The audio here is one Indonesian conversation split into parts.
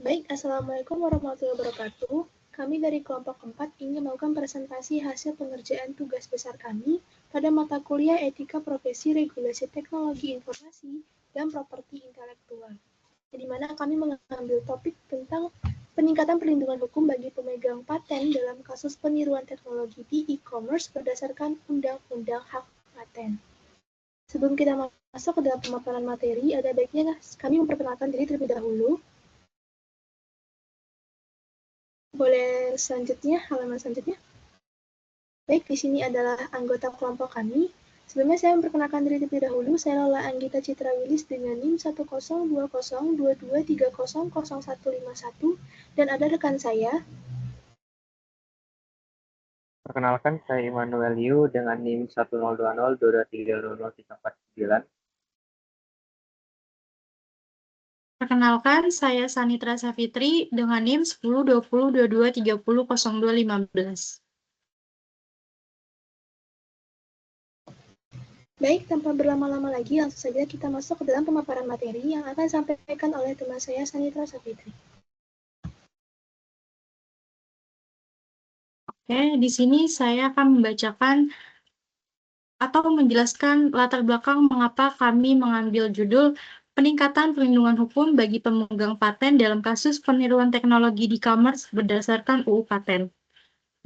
Baik, Assalamualaikum warahmatullahi wabarakatuh. Kami dari kelompok 4 ingin melakukan presentasi hasil pengerjaan tugas besar kami pada mata kuliah Etika Profesi Regulasi Teknologi Informasi dan Properti Intelektual, di mana kami mengambil topik tentang peningkatan perlindungan hukum bagi pemegang paten dalam kasus peniruan teknologi di e-commerce berdasarkan Undang-Undang Hak Paten. Sebelum kita masuk ke dalam pemaparan materi, ada baiknya kami memperkenalkan diri terlebih dahulu. Boleh selanjutnya, halaman selanjutnya. Baik, di sini adalah anggota kelompok kami. Sebelumnya saya memperkenalkan diri terlebih dahulu. Saya Lola Anggita Citra Wilis dengan NIM 1020223000151 dan ada rekan saya. Perkenalkan, saya Immanuel Yu dengan NIM 1020223000349. Perkenalkan, saya Sanitra Safitri dengan NIM 102022300215. Baik, tanpa berlama-lama lagi, langsung saja kita masuk ke dalam pemaparan materi yang akan disampaikan oleh teman saya Sanitra Safitri. Oke, di sini saya akan membacakan atau menjelaskan latar belakang mengapa kami mengambil judul peningkatan perlindungan hukum bagi pemegang paten dalam kasus peniruan teknologi di e-commerce berdasarkan UU Paten.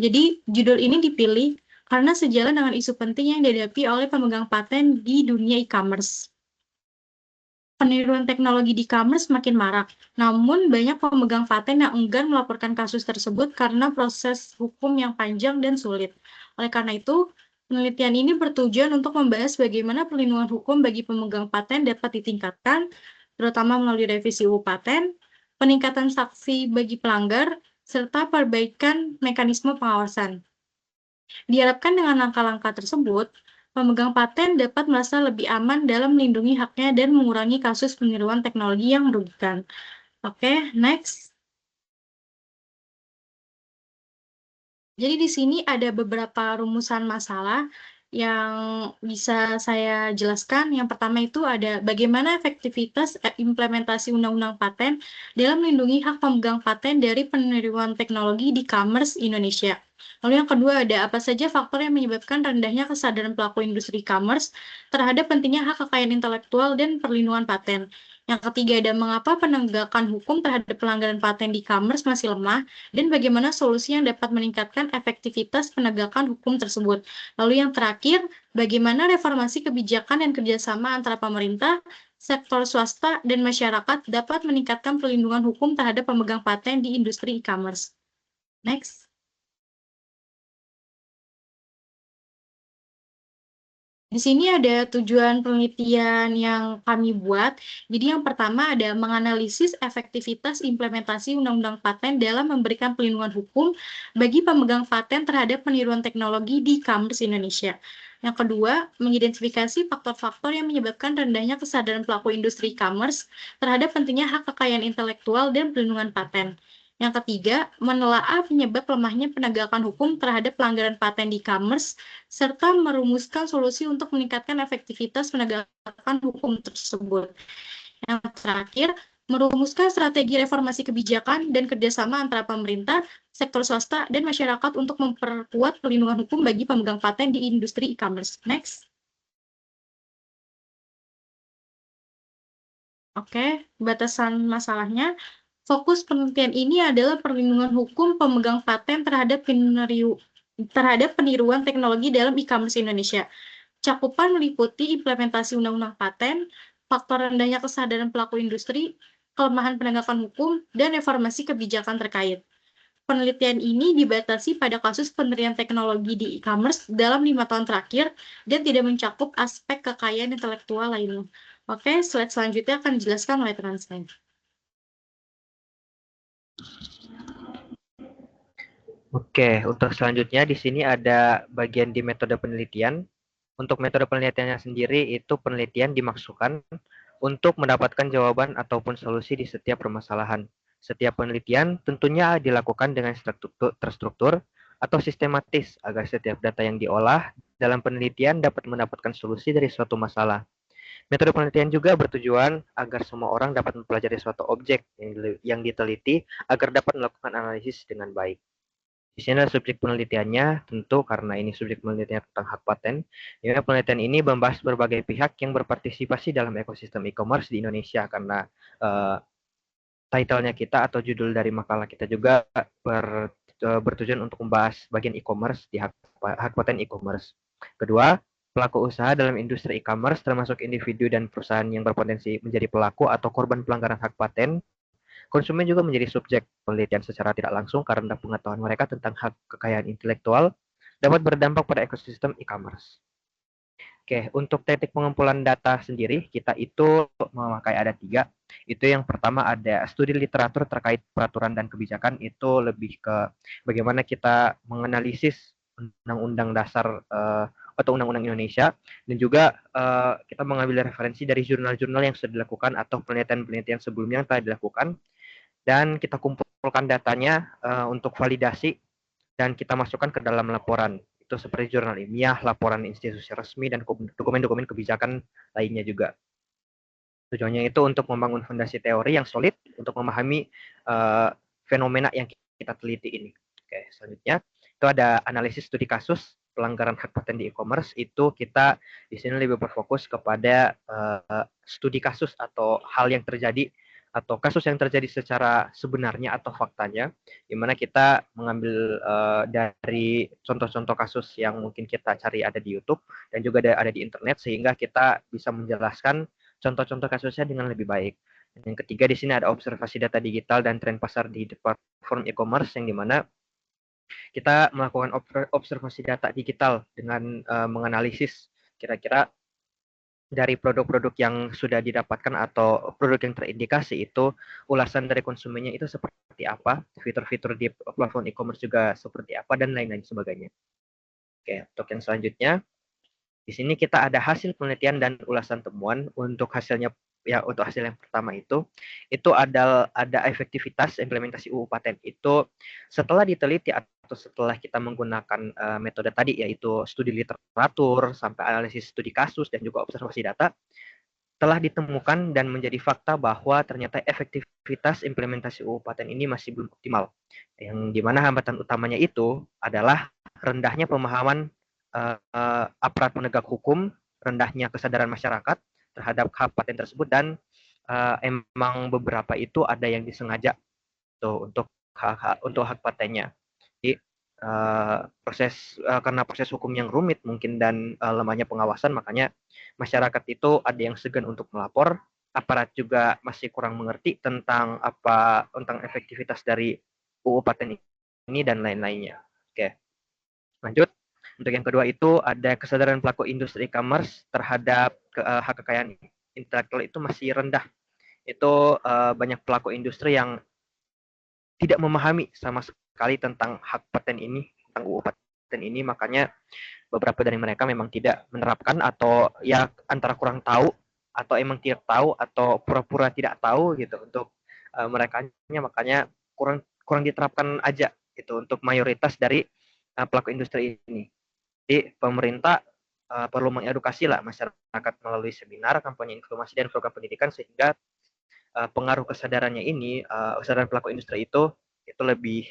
Jadi, judul ini dipilih karena sejalan dengan isu penting yang dihadapi oleh pemegang paten di dunia e-commerce. Peniruan teknologi di e-commerce makin marak, namun banyak pemegang paten yang enggan melaporkan kasus tersebut karena proses hukum yang panjang dan sulit. Oleh karena itu, penelitian ini bertujuan untuk membahas bagaimana perlindungan hukum bagi pemegang paten dapat ditingkatkan, terutama melalui revisi UU Paten, peningkatan sanksi bagi pelanggar, serta perbaikan mekanisme pengawasan. Diharapkan dengan langkah-langkah tersebut, pemegang paten dapat merasa lebih aman dalam melindungi haknya dan mengurangi kasus peniruan teknologi yang merugikan. Oke, next. Jadi di sini ada beberapa rumusan masalah yang bisa saya jelaskan. Yang pertama itu ada bagaimana efektivitas implementasi Undang-Undang Paten dalam melindungi hak pemegang paten dari peniruan teknologi di e-commerce Indonesia. Lalu yang kedua ada apa saja faktor yang menyebabkan rendahnya kesadaran pelaku industri e-commerce terhadap pentingnya hak kekayaan intelektual dan perlindungan paten. Yang ketiga ada mengapa penegakan hukum terhadap pelanggaran paten di e-commerce masih lemah dan bagaimana solusi yang dapat meningkatkan efektivitas penegakan hukum tersebut. Lalu yang terakhir, bagaimana reformasi kebijakan dan kerjasama antara pemerintah, sektor swasta, dan masyarakat dapat meningkatkan perlindungan hukum terhadap pemegang paten di industri e-commerce. Next. Di sini ada tujuan penelitian yang kami buat. Jadi yang pertama ada menganalisis efektivitas implementasi Undang-Undang Paten dalam memberikan perlindungan hukum bagi pemegang paten terhadap peniruan teknologi di e-commerce Indonesia. Yang kedua, mengidentifikasi faktor-faktor yang menyebabkan rendahnya kesadaran pelaku industri e-commerce terhadap pentingnya hak kekayaan intelektual dan perlindungan paten. Yang ketiga, menelaah penyebab lemahnya penegakan hukum terhadap pelanggaran paten di e-commerce, serta merumuskan solusi untuk meningkatkan efektivitas penegakan hukum tersebut. Yang terakhir, merumuskan strategi reformasi kebijakan dan kerjasama antara pemerintah, sektor swasta, dan masyarakat untuk memperkuat perlindungan hukum bagi pemegang paten di industri e-commerce. Next. Oke, batasan masalahnya. Fokus penelitian ini adalah perlindungan hukum pemegang paten terhadap peniruan teknologi dalam e-commerce Indonesia. Cakupan meliputi implementasi Undang-Undang Paten, faktor rendahnya kesadaran pelaku industri, kelemahan penegakan hukum, dan reformasi kebijakan terkait. Penelitian ini dibatasi pada kasus penerian teknologi di e-commerce dalam 5 tahun terakhir dan tidak mencakup aspek kekayaan intelektual lainnya. Oke, slide selanjutnya akan dijelaskan oleh teman saya. Oke, untuk selanjutnya di sini ada bagian di metode penelitian. Untuk metode penelitiannya sendiri itu penelitian dimaksudkan untuk mendapatkan jawaban ataupun solusi di setiap permasalahan. Setiap penelitian tentunya dilakukan dengan terstruktur atau sistematis agar setiap data yang diolah dalam penelitian dapat mendapatkan solusi dari suatu masalah. Metode penelitian juga bertujuan agar semua orang dapat mempelajari suatu objek yang diteliti agar dapat melakukan analisis dengan baik. Di sini adalah subjek penelitiannya, tentu karena ini subjek penelitian tentang hak paten. Ya, penelitian ini membahas berbagai pihak yang berpartisipasi dalam ekosistem e-commerce di Indonesia karena title-nya kita atau judul dari makalah kita juga bertujuan untuk membahas bagian e-commerce di hak paten e-commerce. Kedua, pelaku usaha dalam industri e-commerce termasuk individu dan perusahaan yang berpotensi menjadi pelaku atau korban pelanggaran hak paten. Konsumen juga menjadi subjek penelitian secara tidak langsung karena pengetahuan mereka tentang hak kekayaan intelektual dapat berdampak pada ekosistem e-commerce. Oke, untuk teknik pengumpulan data sendiri, kita itu memakai ada 3. Itu yang pertama ada studi literatur terkait peraturan dan kebijakan, itu lebih ke bagaimana kita menganalisis undang-undang dasar atau undang-undang Indonesia, dan juga kita mengambil referensi dari jurnal-jurnal yang sudah dilakukan atau penelitian-penelitian sebelumnya yang telah dilakukan, dan kita kumpulkan datanya untuk validasi dan kita masukkan ke dalam laporan. Itu seperti jurnal ilmiah, laporan institusi resmi, dan dokumen-dokumen kebijakan lainnya juga. Tujuannya itu untuk membangun fondasi teori yang solid untuk memahami fenomena yang kita teliti ini. Oke, selanjutnya itu ada analisis studi kasus pelanggaran hak paten di e-commerce. Itu kita di sini lebih berfokus kepada studi kasus atau hal yang terjadi atau kasus yang terjadi secara sebenarnya atau faktanya, di mana kita mengambil dari contoh-contoh kasus yang mungkin kita cari ada di YouTube dan juga ada di internet, sehingga kita bisa menjelaskan contoh-contoh kasusnya dengan lebih baik. Dan yang ketiga di sini ada observasi data digital dan tren pasar di platform e-commerce, yang dimana kita melakukan observasi data digital dengan menganalisis kira-kira dari produk-produk yang sudah didapatkan atau produk yang terindikasi itu ulasan dari konsumennya itu seperti apa, fitur-fitur di platform e-commerce juga seperti apa, dan lain-lain sebagainya. Oke, untuk yang selanjutnya di sini kita ada hasil penelitian dan ulasan temuan. Untuk hasilnya, ya untuk hasil yang pertama itu ada efektivitas implementasi UU paten. Itu setelah diteliti atau setelah kita menggunakan metode tadi, yaitu studi literatur sampai analisis studi kasus dan juga observasi data, telah ditemukan dan menjadi fakta bahwa ternyata efektivitas implementasi UU paten ini masih belum optimal. Yang dimana hambatan utamanya itu adalah rendahnya pemahaman aparat penegak hukum, rendahnya kesadaran masyarakat terhadap hak paten tersebut, dan emang beberapa itu ada yang disengaja tuh untuk hak patennya. Jadi karena proses hukum yang rumit mungkin dan lemahnya pengawasan, makanya masyarakat itu ada yang segan untuk melapor, aparat juga masih kurang mengerti tentang efektivitas dari UU paten ini dan lain-lainnya. Oke, lanjut. Untuk yang kedua itu ada kesadaran pelaku industri e-commerce terhadap hak kekayaan intelektual itu masih rendah. Itu banyak pelaku industri yang tidak memahami sama sekali tentang hak paten ini, tentang UU paten ini, makanya beberapa dari mereka memang tidak menerapkan, atau ya antara kurang tahu atau emang tidak tahu atau pura-pura tidak tahu gitu untuk makanya kurang kurang diterapkan aja gitu untuk mayoritas dari pelaku industri ini. Jadi pemerintah perlu mengedukasi lah masyarakat melalui seminar, kampanye informasi, dan program pendidikan, sehingga pengaruh kesadarannya ini, kesadaran pelaku industri itu lebih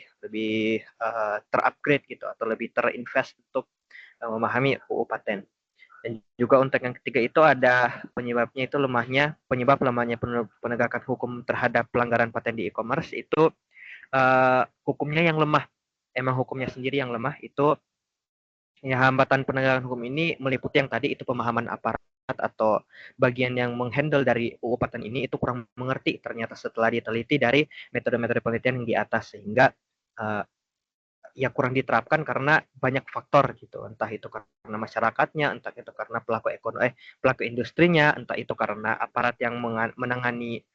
terupgrade gitu atau lebih terinvest untuk memahami UU paten. Dan juga untuk yang ketiga itu ada penyebabnya itu penyebab lemahnya penegakan hukum terhadap pelanggaran paten di e-commerce itu hukumnya yang lemah. Emang hukumnya sendiri yang lemah. Itu ya, hambatan penegakan hukum ini meliputi yang tadi itu pemahaman aparat atau bagian yang menghandle dari UU paten ini itu kurang mengerti ternyata setelah diteliti dari metode-metode penelitian yang di atas, sehingga ya kurang diterapkan karena banyak faktor gitu, entah itu karena masyarakatnya, entah itu karena pelaku industrinya, entah itu karena aparat yang menangani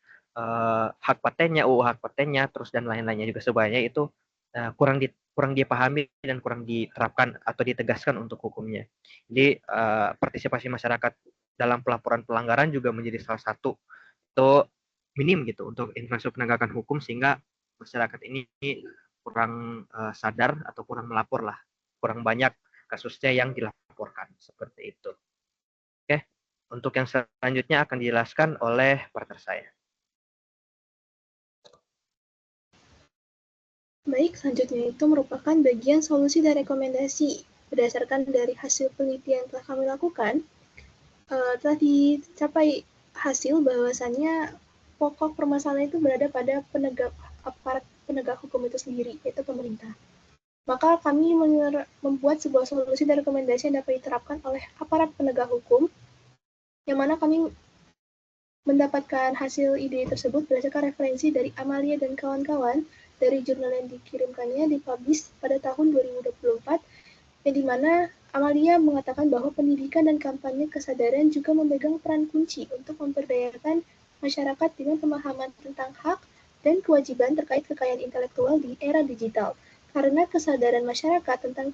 hak patennya, UU hak patennya, terus dan lain-lainnya juga sebanyak itu kurang dipahami dan kurang diterapkan atau ditegaskan untuk hukumnya. Jadi partisipasi masyarakat dalam pelaporan pelanggaran juga menjadi salah satu itu minim gitu untuk infrastruktur penegakan hukum, sehingga masyarakat ini kurang sadar atau kurang melapor lah, kurang banyak kasusnya yang dilaporkan seperti itu. Oke, Untuk yang selanjutnya akan dijelaskan oleh partner saya. Baik, selanjutnya itu merupakan bagian solusi dan rekomendasi. Berdasarkan dari hasil penelitian yang telah kami lakukan, telah dicapai hasil bahwasannya pokok permasalahan itu berada pada aparat penegak hukum itu sendiri, yaitu pemerintah. Maka kami membuat sebuah solusi dan rekomendasi yang dapat diterapkan oleh aparat penegak hukum, yang mana kami mendapatkan hasil ide tersebut berdasarkan referensi dari Amalia dan kawan-kawan dari jurnal yang dikirimkannya dipublish pada tahun 2024, yang dimana Amalia mengatakan bahwa pendidikan dan kampanye kesadaran juga memegang peran kunci untuk memberdayakan masyarakat dengan pemahaman tentang hak dan kewajiban terkait kekayaan intelektual di era digital. Karena kesadaran masyarakat tentang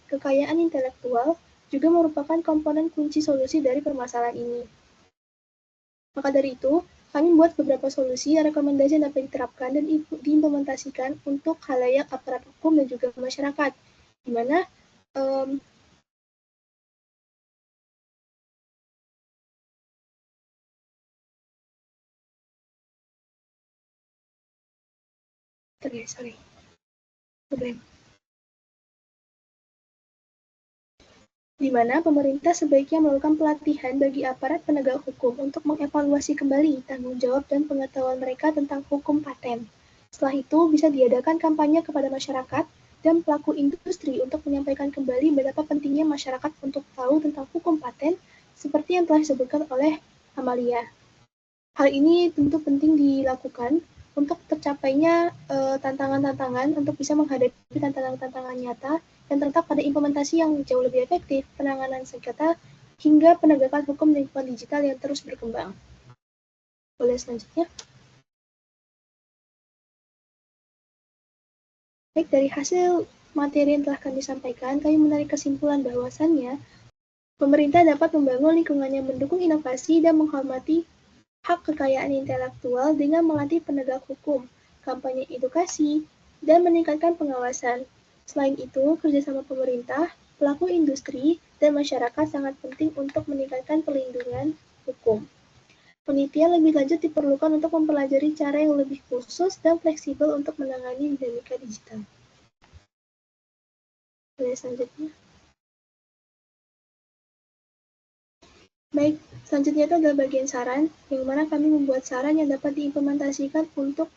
kekayaan intelektual juga merupakan komponen kunci solusi dari permasalahan ini. Maka dari itu, kami membuat beberapa solusi dan rekomendasi yang dapat diterapkan dan diimplementasikan untuk khalayak aparat hukum dan juga masyarakat, di mana di mana pemerintah sebaiknya melakukan pelatihan bagi aparat penegak hukum untuk mengevaluasi kembali tanggung jawab dan pengetahuan mereka tentang hukum paten. Setelah itu, bisa diadakan kampanye kepada masyarakat dan pelaku industri untuk menyampaikan kembali betapa pentingnya masyarakat untuk tahu tentang hukum paten, seperti yang telah disebutkan oleh Amalia. Hal ini tentu penting dilakukan untuk tercapainya tantangan-tantangan untuk bisa menghadapi tantangan-tantangan nyata dan terletak pada implementasi yang jauh lebih efektif, penanganan sengketa, hingga penegakan hukum lingkungan digital yang terus berkembang. Boleh selanjutnya? Baik, dari hasil materi yang telah kami sampaikan, kami menarik kesimpulan bahwasannya pemerintah dapat membangun lingkungan yang mendukung inovasi dan menghormati hak kekayaan intelektual dengan melatih penegak hukum, kampanye edukasi, dan meningkatkan pengawasan. Selain itu, kerjasama pemerintah, pelaku industri, dan masyarakat sangat penting untuk meningkatkan perlindungan hukum. Penelitian lebih lanjut diperlukan untuk mempelajari cara yang lebih khusus dan fleksibel untuk menangani dinamika digital. Selanjutnya. Baik, selanjutnya itu adalah bagian saran, yang mana kami membuat saran yang dapat diimplementasikan untuk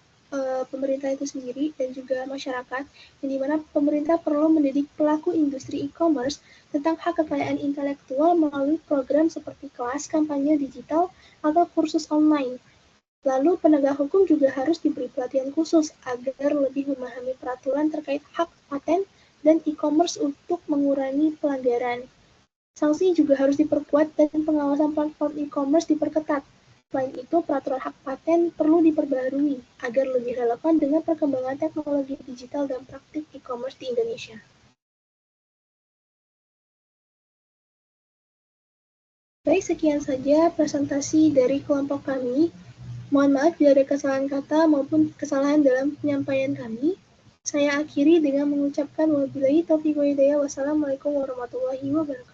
pemerintah itu sendiri dan juga masyarakat, yang dimana pemerintah perlu mendidik pelaku industri e-commerce tentang hak kekayaan intelektual melalui program seperti kelas kampanye digital atau kursus online. Lalu penegak hukum juga harus diberi pelatihan khusus agar lebih memahami peraturan terkait hak paten dan e-commerce untuk mengurangi pelanggaran. Sanksi juga harus diperkuat dan pengawasan platform e-commerce diperketat. Selain itu, peraturan hak paten perlu diperbarui agar lebih relevan dengan perkembangan teknologi digital dan praktik e-commerce di Indonesia. Baik, sekian saja presentasi dari kelompok kami. Mohon maaf bila ada kesalahan kata maupun kesalahan dalam penyampaian kami. Saya akhiri dengan mengucapkan wabillahi taufiq wal hidayah. Wassalamualaikum warahmatullahi wabarakatuh.